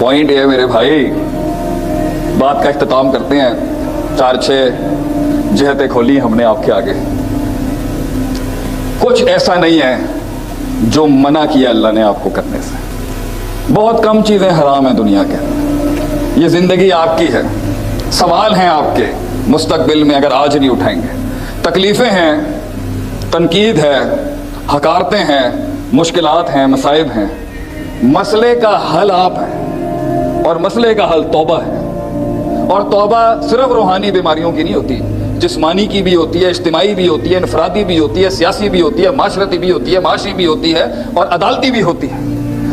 Point ये है मेरे भाई, बात का इख्तिताम करते हैं। 4-6 जहतें खोली हमने आपके आगे। कुछ ऐसा नहीं है जो मना किया अल्लाह ने आपको करने से। बहुत कम चीज़ें हराम हैं दुनिया के अंदर। ये ज़िंदगी आपकी है, सवाल हैं आपके मुस्तकबिल में अगर आज नहीं उठाएंगे। तकलीफ़ें हैं, तनकीद है, हकारतें हैं, मुश्किलात हैं, मसाइब हैं। मसले का हल आप हैं और मसले का हल तौबा है। और तौबा सिर्फ रूहानी बीमारियों की नहीं होती, जिस्मानी की भी होती है, इज्तिमाई भी होती है, इनफरादी भी होती है, सियासी भी होती है, माशरती भी होती है, माशी भी होती है और अदालती भी होती है।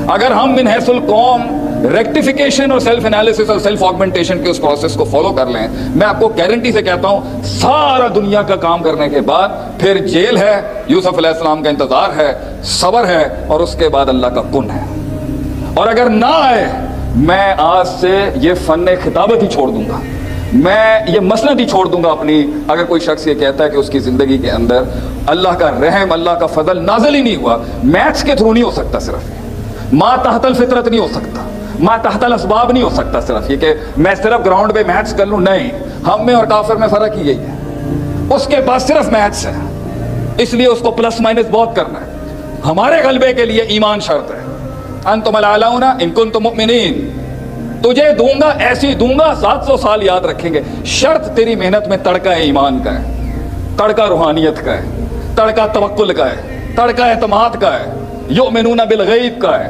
अगर हम मिन हैसुल कौम रेक्टिफिकेशन और सेल्फ एनालिसिस और सेल्फ ऑगमेंटेशन के उस प्रोसेस को फॉलो कर लें, मैं आपको गारंटी से कहता हूं सारा दुनिया का काम करने के बाद फिर जेल है, यूसुफ अलैहिस्सलाम का इंतजार है, सब्र है और उसके बाद अल्लाह का कुन है। और अगर ना आए, मैं आज से ये फन खिताबत ही छोड़ दूंगा, मैं ये मसनद ही छोड़ दूंगा अपनी। अगर कोई शख्स ये कहता है कि उसकी जिंदगी के अंदर अल्लाह का रहम, अल्लाह का फजल नाज़िल ही नहीं हुआ, मैथ्स के थ्रू नहीं हो सकता, सिर्फ माँ तहतल फितरत नहीं हो सकता, माँ तहतल असबाब नहीं हो सकता, सिर्फ ये कि मैं सिर्फ ग्राउंड पे मैथ्स कर लूँ, नहीं। हम में और काफिर में फर्क ही यही है, उसके पास सिर्फ मैथ्स है, इसलिए उसको प्लस माइनस बहुत करना है। हमारे गलबे के लिए ईमान शर्त है। अंतुम अलाउना इन कुंतुम मुमिनीन, तुझे दूंगा ऐसी दूंगा 700 साल याद रखेंगे। शर्त तेरी मेहनत में तड़का है ईमान का है, तड़का रूहानियत का है, तड़का तवक्कुल का है, तड़का एतमाद का है, युमिनूना बिल गैब का है,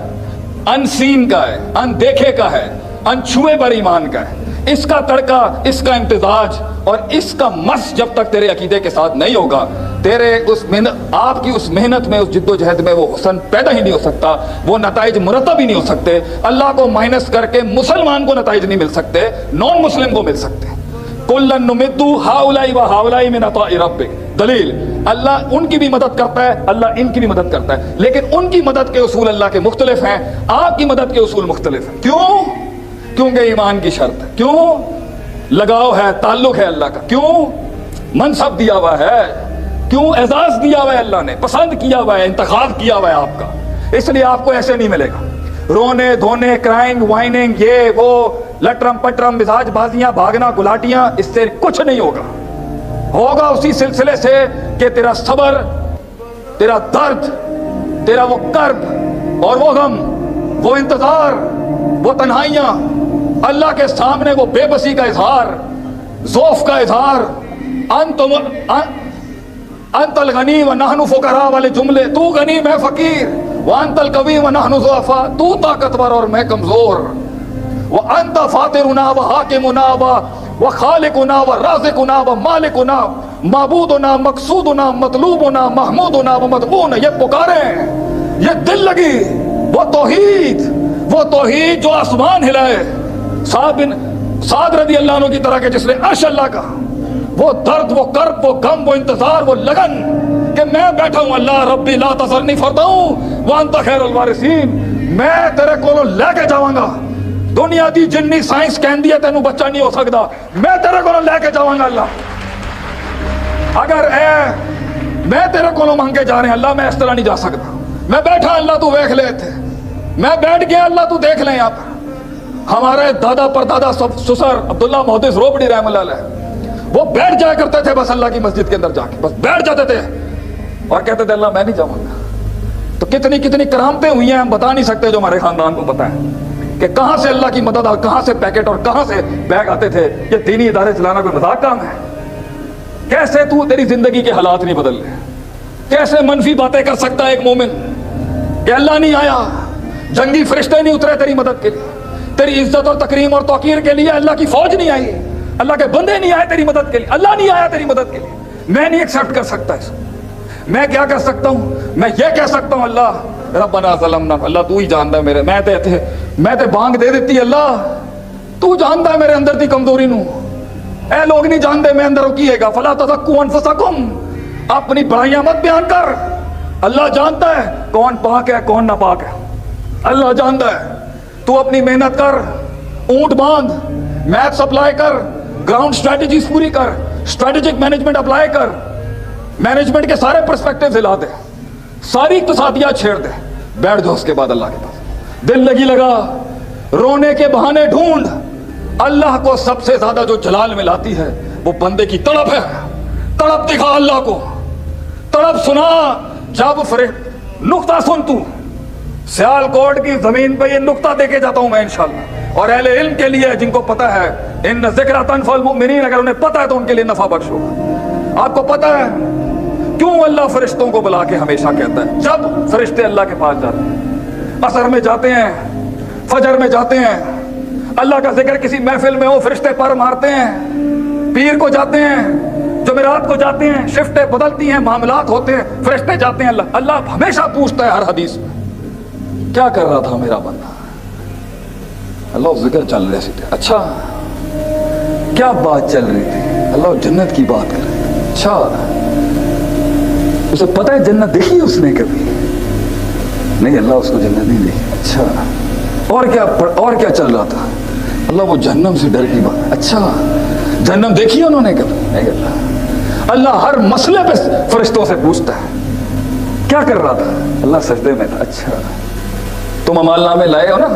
अनसीन का है, अनदेखे का है, अनछुए पर ईमान का है। इसका तड़का, इसका इम्तिजाज और इसका मस जब तक तेरे अकीदे के साथ नहीं होगा, तेरे उस मेहनत, आपकी उस मेहनत में, उस जिद्दोजहद में वो हुस्न पैदा ही नहीं हो सकता, वो नताइज मुरतब ही नहीं हो सकते। अल्लाह को माइनस करके मुसलमान को नताइज नहीं मिल सकते, नॉन मुस्लिम को मिल सकते। कुल्लन नुमिद्दु हाउलाई व हाउलाई मिन अताई रब्बिक, दलील अल्लाह उनकी भी मदद करता है, अल्लाह इनकी भी मदद करता है, लेकिन उनकी मदद के उसूल अल्लाह के मुख्तलिफ हैं, आपकी मदद के उसूल मुख्तलिफ हैं। क्यों? क्योंकि ईमान की शर्त है। क्यों? लगाव है, ताल्लुक है अल्लाह का। क्यों? मनसब दिया हुआ है, क्यों? एजाज दिया हुआ है, अल्लाह ने पसंद किया हुआ है, इंतखाब किया हुआ है आपका, इसलिए आपको ऐसे नहीं मिलेगा। रोने धोने, क्राइंग, वाइनिंग, ये वो लटरम पटरम, मिजाज बाजियां, भागना गुलाटियां, इससे कुछ नहीं होगा। होगा उसी सिलसिले से कि तेरा सब्र, तेरा दर्द, तेरा वो कर्ब और वो गम, वो इंतजार, वो तन्हाइयां, अल्लाह के सामने वो बेबसी का इजहार, ज़ौफ का इजहार, अंतल गनी व नहनु फुकरा वाले जुमले, तू गनी मैं फकीर, व अंतल कवी व नहनु ज़ुअफ़ा, तू ताकतवर और मैं कमजोर, व अंत फातिरुना व हाकिमुना व खालिकुना व राज़िकुना व मालिकुना, माबूदुना मकसूदुना मतलूबुना महमूदुना व मदबून। ये पुकारे, ये दिल लगी, वो तौहीद जो आसमान हिलाए, साद रज़ी अल्लाह अन्हु की तरह के जिसने अर्श अल्लाह का, वो दर्द, वो कर्ब, वो गम, वो इंतजार, वो लगन कि मैं बैठा हूं अल्लाह रब्बी ला तज़रनी फरदा हूं व अंत खैरुल वारिसीन, मैं तेरे को लेके जाऊंगा। दुनिया दी जिन्नी साइंस कहती है तेनू बच्चा नहीं हो सकता, मैं तेरे को लेके जाऊंगा अल्लाह। अगर मैं तेरे को मांग के जा रहे हैं अल्लाह, मैं इस तरह नहीं जा सकता, मैं बैठा अल्लाह तू देख ले थे, मैं बैठ गया अल्लाह तू देख ले। यहाँ पर हमारे दादा परदादा ससुर अब्दुल्ला मोहद्दिस रोबड़ी रहमतुल्लाह अलैह, वो बैठ जाया करते थे बस अल्लाह की मस्जिद के अंदर जाके, बस बैठ जाते थे और कहते थे अल्लाह मैं नहीं जाऊंगा। तो कितनी कितनी करामतें हुई हैं हम बता नहीं सकते, जो हमारे खानदान को पता है कि कहां से अल्लाह की मदद और कहां से पैकेट और कहां से बैग आते थे। ये दीनी इदारे चलाना कोई मजाक काम है? कैसे तू तेरी जिंदगी के हालात नहीं बदल रहे, कैसे मनफी बातें कर सकता है एक मोमिन कि अल्लाह नहीं आया, जंगी फरिश्ते नहीं उतरे तेरी मदद के लिए, तेरी इज्जत और तकरीम और तौकीर के लिए अल्लाह की फौज नहीं आई, अल्लाह के बंदे नहीं आए तेरी मदद के लिए, अल्लाह नहीं आया तेरी मदद के लिए। मैं नहीं एक्सेप्ट कर सकता इसको। मैं क्या कर सकता हूं? मैं ये कह सकता हूं अल्लाह रब्बना ज़लमना, अल्लाह तू ही जानता है मेरे, मैं ते बांग दे देती अल्लाह, तू जानता है मेरे अंदर दी कमजोरी नू, ए लोग नहीं जानते मैं अंदर की हैगा। फला तज़क्कू अनफुसकुम, अपनी बुराइयां मत बयान कर, अल्लाह जानता है कौन पाक है कौन ना पाक है, अल्लाह जानता है। तू अपनी मेहनत कर, ऊंट बांध, मैथ्स अप्लाई कर, ग्राउंड स्ट्रेटजीज पूरी कर, स्ट्रेटेजिक मैनेजमेंट अप्लाई कर, मैनेजमेंट के सारे पर्सपेक्टिव हिला दे, सारी इक्तिसादियात छेड़ दे, बैठ जाओ उसके बाद अल्लाह के पास। दिल लगी लगा, रोने के बहाने ढूंढ, अल्लाह को सबसे ज्यादा जो जलाल में लाती है वो बंदे की तड़प है। तड़प दिखा अल्लाह को, तड़प सुना। जब नुक्ता सुन तू, सियालकोट की जमीन पे ये नुक्ता देके जाता हूं मैं इंशाअल्लाह। और अहले इल्म के लिए, जिनको पता है इन ज़िक्र तनफ़अल मुमिनीन, अगर उन्हें पता है तो उनके लिए नफा बख्श होगा। आपको पता है क्यों अल्लाह फरिश्तों को बुला के हमेशा कहता है, जब फरिश्ते अल्लाह के पास जाते हैं, असर में जाते हैं, फजर में जाते हैं, अल्लाह का जिक्र किसी महफिल में हो, फरिश्ते पर मारते हैं, पीर को जाते हैं, जुमेरात को जाते हैं, शिफ्टें बदलती हैं, मामलात होते हैं, फरिश्ते जाते हैं। अल्लाह हमेशा पूछता है हर हदीस में, क्या कर रहा था मेरा बंदा? अल्लाह जिक्र चल रहे थे। अच्छा, क्या बात चल रही थी? अल्लाह जन्नत की बात कर रहे थे। अच्छा, उसे पता है जन्नत देखी उसने कभी? नहीं, अल्लाह उसको जन्नत नहीं देखी। अच्छा, और क्या चल रहा था? अल्लाह वो जहन्नम से डर की बात। अच्छा, जहन्नम देखी उन्होंने कभी? नहीं। अल्लाह हर मसले पे फरिश्तों से पूछता है, क्या कर रहा था? अल्लाह सजदे में था। अच्छा, तुम अमालना में लाए हो ना,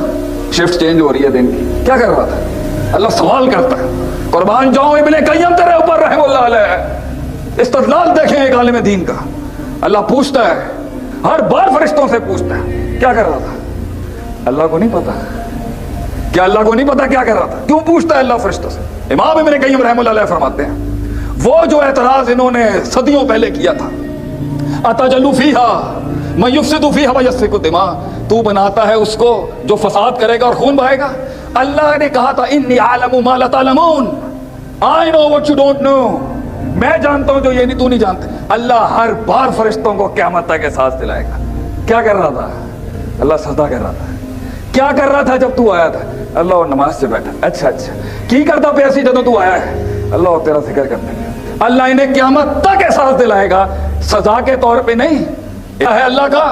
शिफ्ट चेंज हो रही है दिन की, क्या कर रहा था? अल्लाह सवाल करता है। कुर्बान जाऊं इब्ने कय्यम तेरे ऊपर रहमतुल्लाह अलैह, इस्तदलाल देखें एक आलिम दीन का। अल्लाह पूछता है, हर बार फरिश्तों से पूछता है, क्या कर रहा था? अल्लाह को नहीं पता। क्या अल्लाह को नहीं पता क्या कर रहा था? क्यों पूछता है अल्लाह फरिश्तों से? इमाम इब्ने कय्यम रहमतुल्लाह अलैह फरमाते हैं, वो जो एतराज इन्होंने सदियों पहले किया था, अतजलु फीहा मैं युफ्सिदु फीहा व यस्फिकु दिमा, तू बनाता है उसको जो फसाद करेगा और खून बहाएगा। अल्लाह ने कहा था, इन्नी आलमु मा ला तालमून, I know what you don't know, मैं जानता हूं जो ये नहीं तू नहीं जानते। अल्लाह हर बार फरिश्तों को क़यामत तक एहसास दिलाएगा। क्या कर रहा था? अल्लाह सजदा कर रहा था। क्या कर रहा था जब तू आया था? अल्लाह नमाज से बैठा। अच्छा, की करता पे ऐसी जब तू आया है? अल्लाह तेरा जिक्र करता। अल्लाह इन्हें क़यामत तक एहसास दिलाएगा, सजा के तौर पे नहीं। है अल्लाह का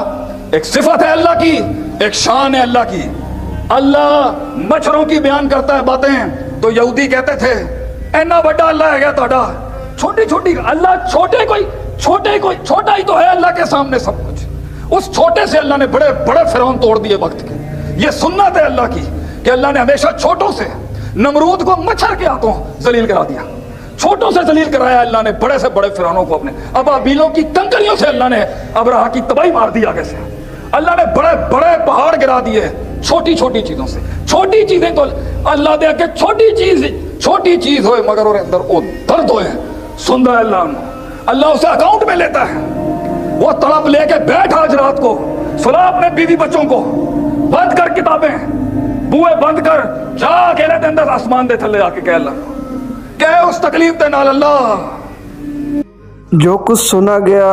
एक सिफत है, अल्लाह की एक शान है अल्लाह की। अल्लाह मच्छरों की बयान करता है बातें, तो यहूदी कहते थे इन्ना बड़ा अल्लाह है क्या ਤੁਹਾਡਾ? छोटी छोटी अल्लाह, छोटा ही तो है अल्लाह के सामने सब कुछ। उस छोटे से अल्लाह ने बड़े बड़े फिरौन तोड़ दिए वक्त के। ये सुन्नत है अल्लाह की कि अल्लाह ने हमेशा छोटों से, नमरूद को मच्छर के हाथों जलील करा दिया, छोटों से जलील कराया अल्लाह ने बड़े से बड़े फिरौनों को। अपने अबाबीलों की कंकरियों से अल्लाह ने अबरहा की तबाही मार दी आगे से। अल्लाह ने बड़े बड़े पहाड़ गिरा दिए छोटी छोटी चीजों से। छोटी चीजें तो अल्लाह दे के छोटी चीज होए मगर और अंदर वो दर्द होए, सुन रहा है अल्लाह उसे अकाउंट में लेता है। वो तड़प लेके बैठ आज रात को, सुला अपने बीवी बच्चों को, बंद कर किताबें, बुए बंद कर, जा अकेले दे अंदर आसमान दे थले आके कह अल्लाह, कह उस तकलीफ दे नाल अल्लाह। जो कुछ सुना गया